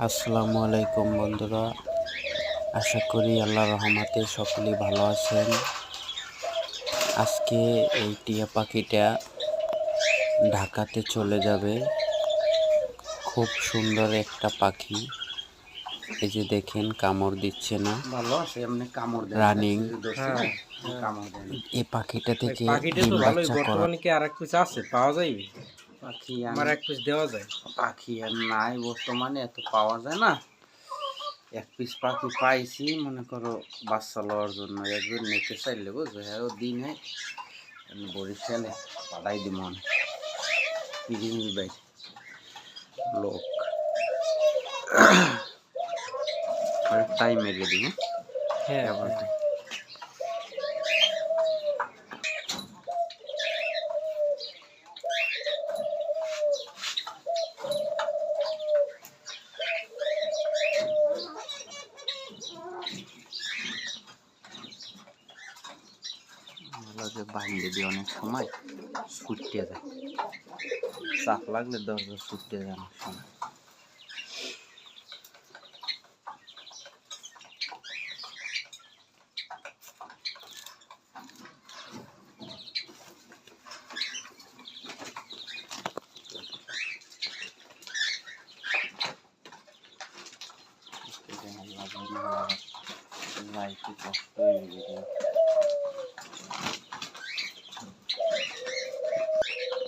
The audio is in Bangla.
আসসালামু আলাইকুম বন্ধুরা, আশা করি আল্লাহর রহমতে সকলেই ভালো আছেন। আজকে এই টিয়া পাখিটা ঢাকাতে চলে যাবে। খুব সুন্দর একটা পাখি, এই যে দেখেন কামড় দিচ্ছে না, ভালো আছে এমনি কামড় দেয় রানিং। কামড় দেয় না। এই পাখিটা থেকে পাখিটা ডিম তো ভালোই। বাচ্চা করা। বর্তমানে কি আর এক পিস আছে, পাওয়া যাইবে? পাখি আমার এক পিস দেওয়া যায়? পাখি আর নাই বর্তমানে, এত পাওয়া যায় না। এক পিস পাখি পাইছি, মনে করো বাচ্চা লওয়ার জন্য। একজন নিতে চাইলে বুঝছো, হ্যাঁ দিনে বরিশালে পাঠাই দিব মনে পিরিমির বাইরে লোক টাইম মেরে দিব। হ্যাঁ, বাহিরে দিয়ে অনেক সময় ছুটতে যায়, চাপ লাগলে দরজা ছুটতে যায় অনেক সময়। লাইফে কষ্ট হয়ে গেছে।